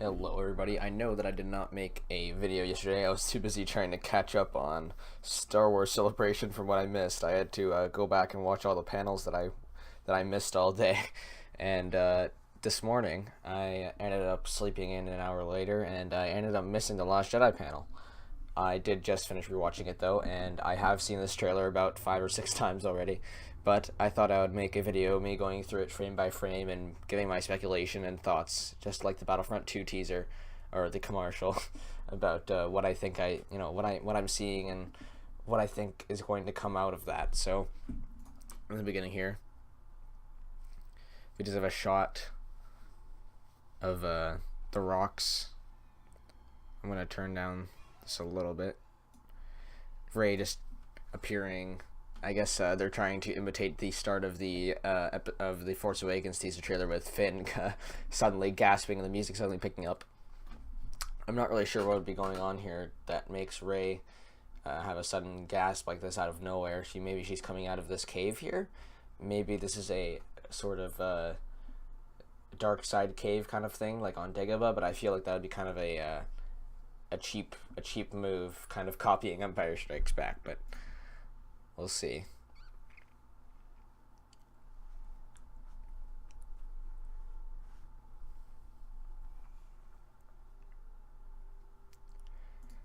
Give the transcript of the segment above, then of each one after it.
Hello everybody. I know that I did not make a video yesterday. I was too busy trying to catch up on Star Wars Celebration from what I missed. I had to go back and watch all the panels that I missed all day. And this morning I ended up sleeping in an hour later, and I ended up missing the Last Jedi panel. I did just finish rewatching it though, and I have seen this trailer about 5 or 6 times already. But I thought I would make a video, me going through it frame by frame and giving my speculation and thoughts, just like the Battlefront 2 teaser or the commercial, about what I think what I'm seeing and what I think is going to come out of that. So, in the beginning here, we just have a shot of the rocks. I'm gonna turn down this a little bit. Rey just appearing. I guess they're trying to imitate the start of the Force Awakens teaser trailer with Finn suddenly gasping and the music suddenly picking up. I'm not really sure what would be going on here that makes Rey have a sudden gasp like this out of nowhere. Maybe she's coming out of this cave here. Maybe this is a sort of dark side cave kind of thing, like on Dagobah. But I feel like that would be kind of a cheap move, kind of copying Empire Strikes Back. But we'll see.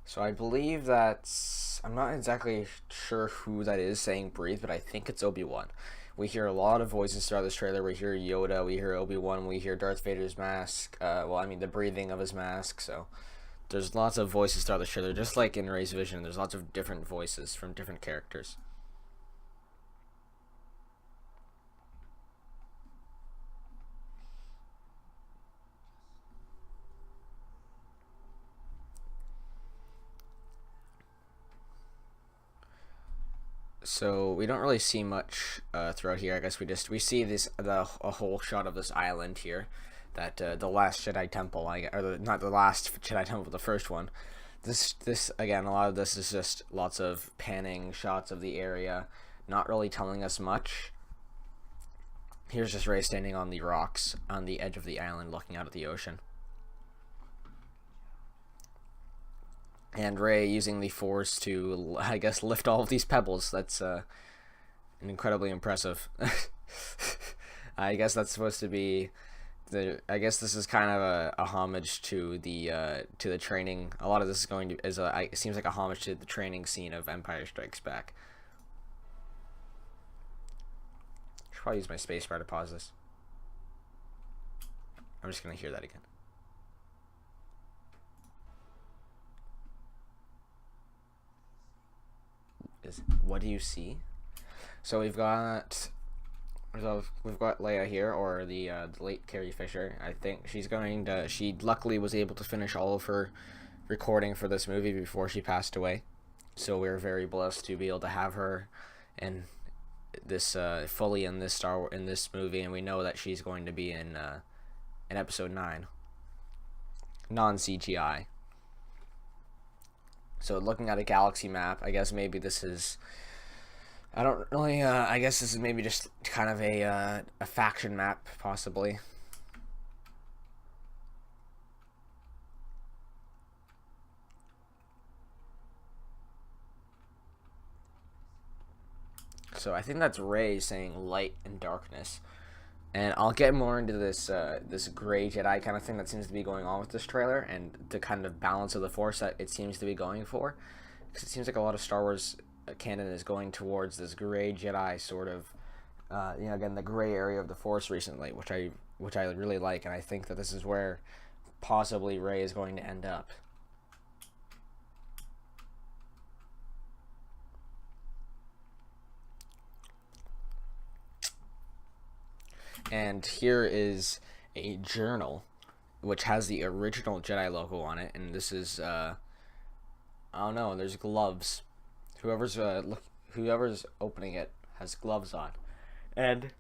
So I believe that's... I'm not exactly sure who that is saying breathe, but I think it's Obi-Wan. We hear a lot of voices throughout this trailer. We hear Yoda, we hear Obi-Wan, we hear Darth Vader's mask. The breathing of his mask, so... There's lots of voices throughout the trailer, just like in Rey's vision. There's lots of different voices from different characters. So we don't really see much throughout here. I guess we see a whole shot of this island here, that the last Jedi temple, not the last Jedi temple, the first one. This again, a lot of this is just lots of panning shots of the area, not really telling us much. Here's just Rey standing on the rocks on the edge of the island, looking out at the ocean. And Rey using the Force to, I guess, lift all of these pebbles. That's incredibly impressive. I guess that's supposed to be I guess this is kind of a homage to the training. A lot of this is it seems like a homage to the training scene of Empire Strikes Back. Should probably use my spacebar to pause this. I'm just gonna hear that again. What do you see? So we've got Leia here, or the late Carrie Fisher. I think she luckily was able to finish all of her recording for this movie before she passed away. So we're very blessed to be able to have her in this fully in this movie, and we know that she's going to be in Episode 9, non-CGI. So looking at a galaxy map, I guess maybe this is... I don't really... I guess this is maybe just kind of a faction map, possibly. So I think that's Rey saying light and darkness. And I'll get more into this this gray Jedi kind of thing that seems to be going on with this trailer, and the kind of balance of the Force that it seems to be going for. Because it seems like a lot of Star Wars canon is going towards this gray Jedi sort of, again, the gray area of the Force recently, which I really like, and I think that this is where possibly Rey is going to end up. And here is a journal which has the original Jedi logo on it, and this is I don't know, there's gloves. Whoever's opening it has gloves on. And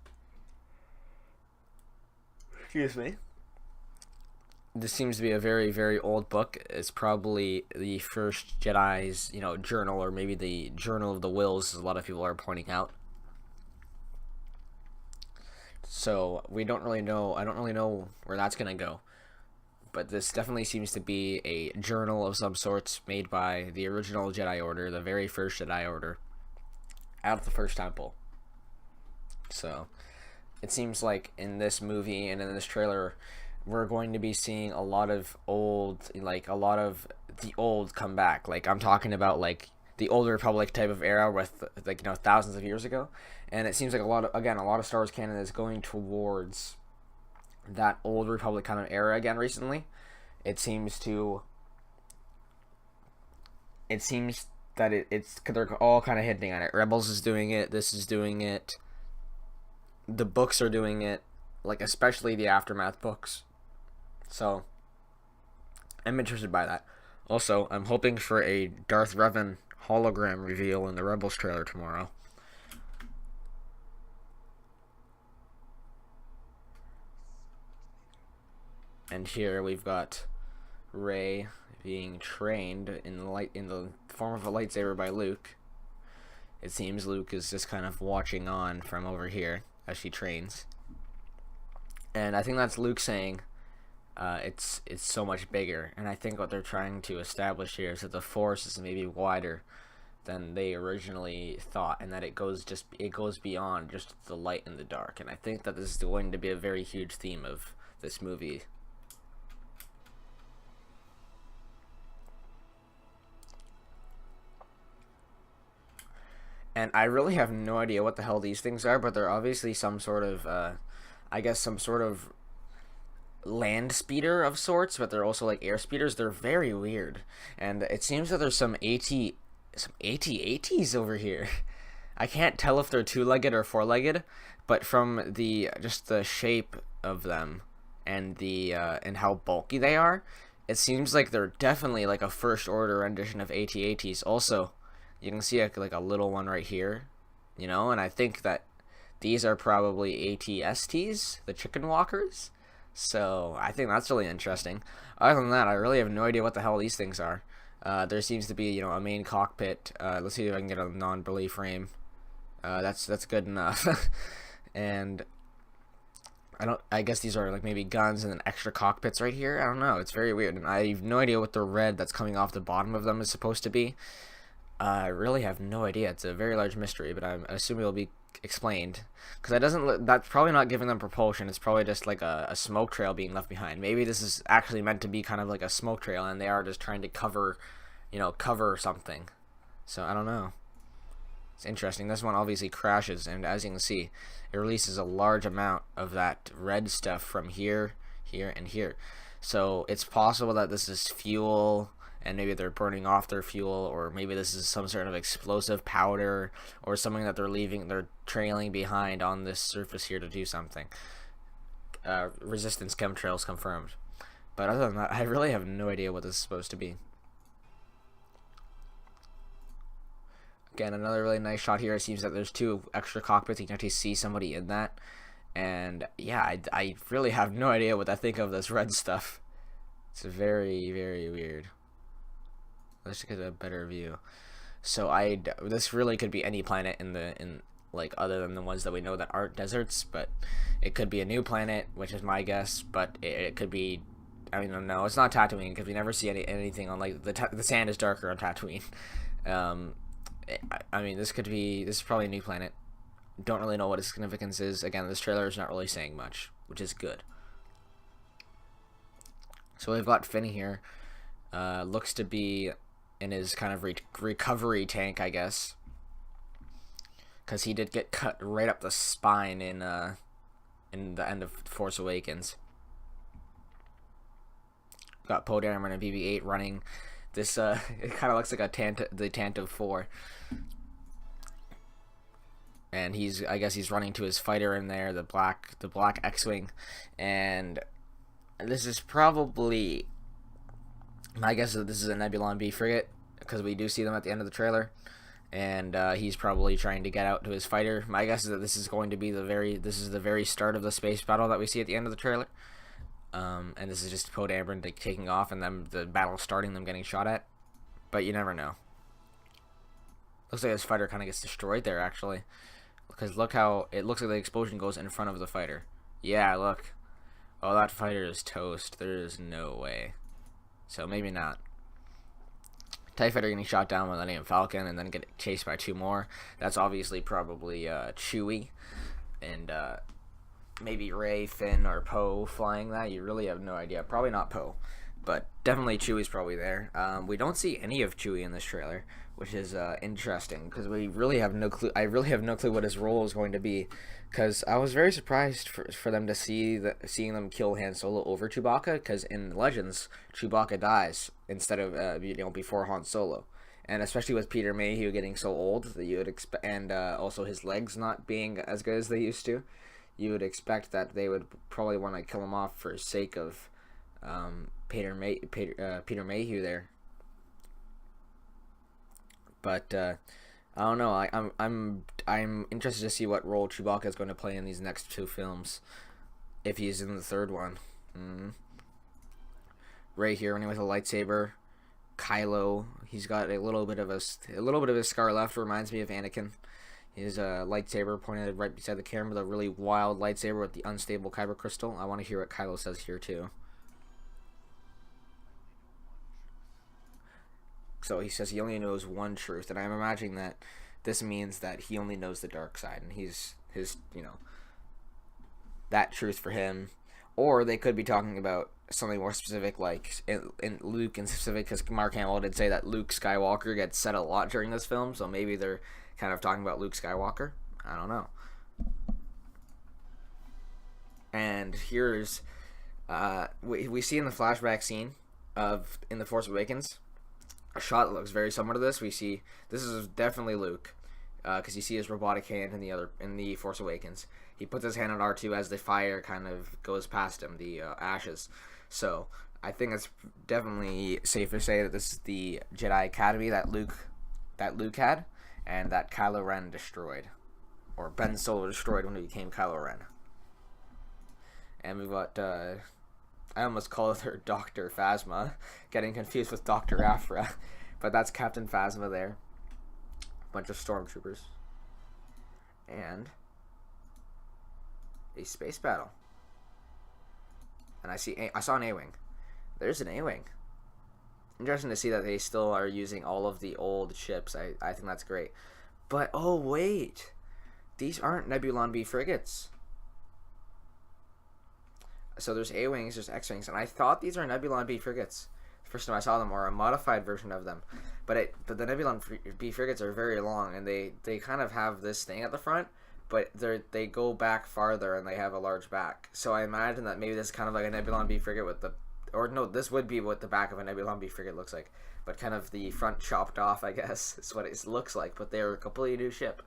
excuse me. This seems to be a very, very old book. It's probably the first Jedi's, journal, or maybe the Journal of the Wills, as a lot of people are pointing out. So we don't really know. I don't really know where that's gonna go. but this definitely seems to be a journal of some sorts made by the original Jedi Order, the very first Jedi Order, out of the first temple. So it seems like in this movie and in this trailer, we're going to be seeing a lot of the old come back. Like, I'm talking about like the old Republic type of era with, like, thousands of years ago. And it seems like a lot of Star Wars canon is going towards that old Republic kind of era again recently. It seems that it's they're all kind of hinting at it. Rebels is doing it. This is doing it. The books are doing it, like especially the Aftermath books. So I'm interested by that. Also, I'm hoping for a Darth Revan hologram reveal in the Rebels trailer tomorrow. And here we've got Rey being trained in the form of a lightsaber by Luke. It seems Luke is just kind of watching on from over here as she trains. And I think that's Luke saying it's so much bigger. And I think what they're trying to establish here is that the Force is maybe wider than they originally thought, and that it goes beyond just the light and the dark. And I think that this is going to be a very huge theme of this movie. And I really have no idea what the hell these things are, but they're obviously some sort of, some sort of land speeder of sorts, but they're also like air speeders. They're very weird. And it seems that there's some AT-ATs over here. I can't tell if they're two-legged or four-legged, but from just the shape of them and and how bulky they are, it seems like they're definitely like a first order rendition of AT-ATs. Also, you can see like a little one right here, and I think that these are probably AT-STs, the chicken walkers. So I think that's really interesting. Other than that, I really have no idea what the hell these things are. There seems to be, a main cockpit. Let's see if I can get a non-burly frame. That's good enough. And I guess these are like maybe guns and then extra cockpits right here. I don't know. It's very weird, and I have no idea what the red that's coming off the bottom of them is supposed to be. I really have no idea. It's a very large mystery, but I assume it'll be explained, because that's probably not giving them propulsion. It's probably just like a smoke trail being left behind. Maybe this is actually meant to be kind of like a smoke trail, and they are just trying to cover something. So I don't know. It's interesting. This one obviously crashes, and as you can see, it releases a large amount of that red stuff from here, here, and here. So it's possible that this is fuel, and maybe they're burning off their fuel, or maybe this is some sort of explosive powder or something that they're trailing behind on this surface here to do something. Resistance chemtrails confirmed. But other than that, I really have no idea what this is supposed to be. Again, another really nice shot here. It seems that there's two extra cockpits. You can actually see somebody in that. And yeah, I really have no idea what I think of this red stuff. It's very, very weird. Let's get a better view. So this really could be any planet in like other than the ones that we know that aren't deserts, but it could be a new planet, which is my guess. But it could be, I mean, no, it's not Tatooine, because we never see anything on like the sand is darker on Tatooine. I mean, this is probably a new planet. Don't really know what its significance is. Again, this trailer is not really saying much, which is good. So we've got Finn here. Looks to be in his kind of recovery tank, I guess, because he did get cut right up the spine in the end of Force Awakens. Got Poe Dameron and BB-8 running. This it kind of looks like the Tantive 4, and I guess he's running to his fighter in there, the black X-wing, and this is probably, my guess is that this is a Nebulon B frigate, because we do see them at the end of the trailer, and he's probably trying to get out to his fighter. My guess is that this is going to be the very start of the space battle that we see at the end of the trailer, and this is just Poe Dameron taking off, and then the battle starting, them getting shot at, but you never know. Looks like his fighter kind of gets destroyed there, actually, because look how it looks like the explosion goes in front of the fighter. Yeah, look. Oh, that fighter is toast. There is no way. So maybe not. TIE Fighter getting shot down by the Millennium Falcon and then get chased by two more. That's obviously probably Chewie and maybe Rey, Finn, or Poe flying that. You really have no idea. Probably not Poe, but definitely Chewie's probably there. We don't see any of Chewie in this trailer, which is interesting because we really have no clue. I really have no clue what his role is going to be, because I was very surprised for them to seeing them kill Han Solo over Chewbacca, because in Legends Chewbacca dies instead of before Han Solo. And especially with Peter Mayhew getting so old that you would expect, and also his legs not being as good as they used to, you would expect that they would probably want to kill him off for sake of Peter Mayhew there. But I don't know. I'm interested to see what role Chewbacca is going to play in these next two films, if he's in the third one. Rey here, running with a lightsaber. Kylo, he's got a little bit of his scar left. Reminds me of Anakin. His lightsaber pointed right beside the camera, the really wild lightsaber with the unstable kyber crystal. I want to hear what Kylo says here too. So he says he only knows one truth, and I'm imagining that this means that he only knows the dark side, and his that truth for him. Or they could be talking about something more specific, like in Luke in specific, because Mark Hamill did say that Luke Skywalker gets said a lot during this film, so maybe they're kind of talking about Luke Skywalker. I don't know. And here's we see in the flashback scene of in the Force Awakens a shot that looks very similar to this. We see this is definitely Luke, because you see his robotic hand in the Force Awakens. He puts his hand on R2 as the fire kind of goes past him, the ashes. So I think it's definitely safe to say that this is the Jedi Academy that Luke had, and that Kylo Ren destroyed, or Ben Solo destroyed when he became Kylo Ren. And we've got I almost called her Dr. Phasma, getting confused with Dr. Aphra, but that's Captain Phasma there. Bunch of stormtroopers. And a space battle. And I saw an A-Wing. There's an A-Wing. Interesting to see that they still are using all of the old ships. I think that's great. But, oh wait. These aren't Nebulon B frigates. So there's A-Wings, there's X-Wings, and I thought these are Nebulon B frigates. The first time I saw them, or a modified version of them. But the Nebulon B frigates are very long, and they kind of have this thing at the front, but they go back farther, and they have a large back. So I imagine that maybe this is kind of like a Nebulon B frigate with this would be what the back of a Nebulon B frigate looks like, but kind of the front chopped off, I guess, is what it looks like. But they're a completely new ship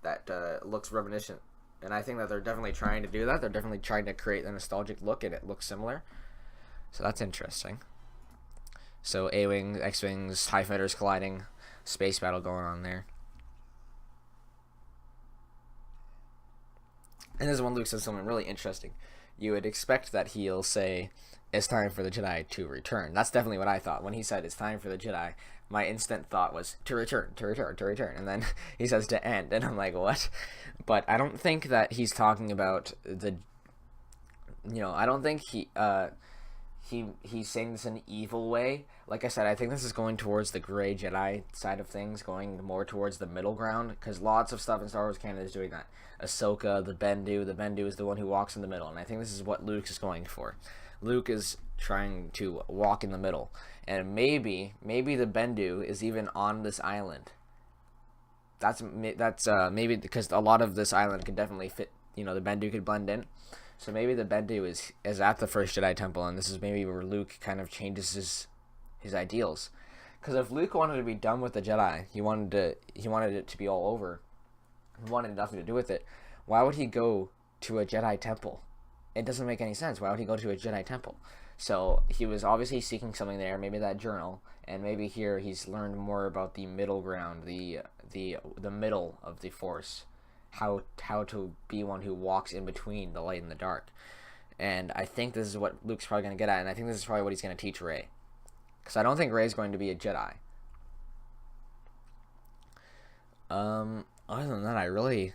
that looks reminiscent. And I think that they're definitely trying to do that. They're definitely trying to create a nostalgic look, and it looks similar. So that's interesting. So A-Wings, X-Wings, TIE Fighters colliding. Space battle going on there. And this is when Luke says something really interesting. You would expect that he'll say, it's time for the Jedi to return. That's definitely what I thought. When he said, it's time for the Jedi, my instant thought was, to return. And then he says, to end. And I'm like, what? But I don't think that he's talking about I don't think he's saying this in an evil way. Like I said, I think this is going towards the gray Jedi side of things, going more towards the middle ground, because lots of stuff in Star Wars canon is doing that. Ahsoka, the Bendu is the one who walks in the middle, and I think this is what Luke is going for. Luke is trying to walk in the middle, and maybe the Bendu is even on this island. That's maybe because a lot of this island could definitely fit. The Bendu could blend in. So maybe the Bendu is at the first Jedi Temple, and this is maybe where Luke kind of changes his ideals. Because if Luke wanted to be done with the Jedi, he wanted it to be all over, he wanted nothing to do with it, why would he go to a Jedi Temple? It doesn't make any sense. Why would he go to a Jedi Temple? So he was obviously seeking something there, maybe that journal, and maybe here he's learned more about the middle ground, the middle of the Force. How to be one who walks in between the light and the dark. And I think this is what Luke's probably going to get at, and I think this is probably what he's going to teach Rey. Because I don't think Rey's going to be a Jedi. Other than that, I really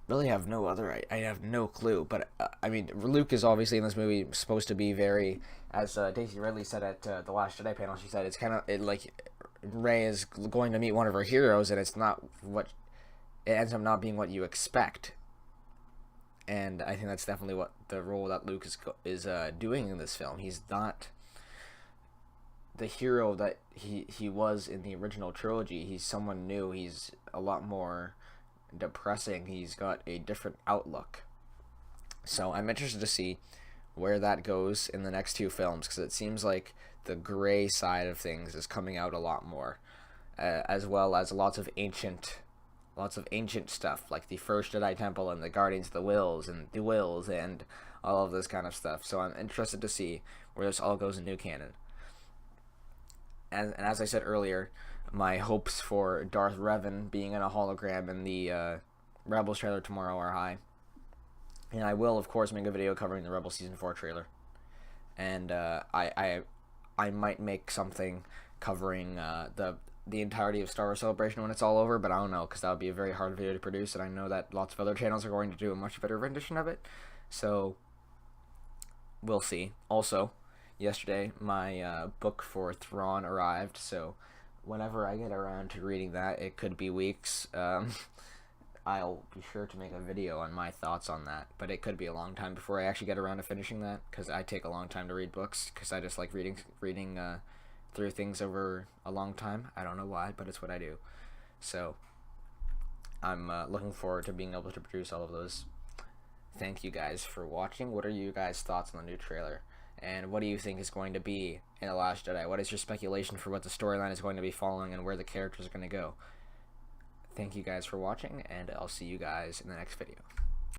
really have no other. I have no clue. But I mean, Luke is obviously in this movie supposed to be very, as Daisy Ridley said at the Last Jedi panel. She said it's kind of like Rey is going to meet one of her heroes, and it's not what it ends up not being what you expect. And I think that's definitely what the role that Luke is doing in this film. He's not the hero that he was in the original trilogy. He's someone new. He's a lot more depressing. He's got a different outlook. So I'm interested to see where that goes in the next two films, because it seems like the gray side of things is coming out a lot more, as well as lots of ancient stuff like the first Jedi Temple and the Guardians of the Wills and all of this kind of stuff. So I'm interested to see where this all goes in new canon. And as I said earlier, my hopes for Darth Revan being in a hologram in the Rebels trailer tomorrow are high. And I will, of course, make a video covering the Rebels Season 4 trailer. And I might make something covering the entirety of Star Wars Celebration when it's all over, but I don't know, because that would be a very hard video to produce, and I know that lots of other channels are going to do a much better rendition of it. So we'll see. Also, yesterday my book for Thrawn arrived, so whenever I get around to reading that, it could be weeks. I'll be sure to make a video on my thoughts on that, but it could be a long time before I actually get around to finishing that, because I take a long time to read books, because I just like reading through things over a long time. I don't know why, but it's what I do. So I'm looking forward to being able to produce all of those. Thank you guys for watching. What are you guys' thoughts on the new trailer? And what do you think is going to be in The Last Jedi? What is your speculation for what the storyline is going to be following and where the characters are going to go? Thank you guys for watching, and I'll see you guys in the next video.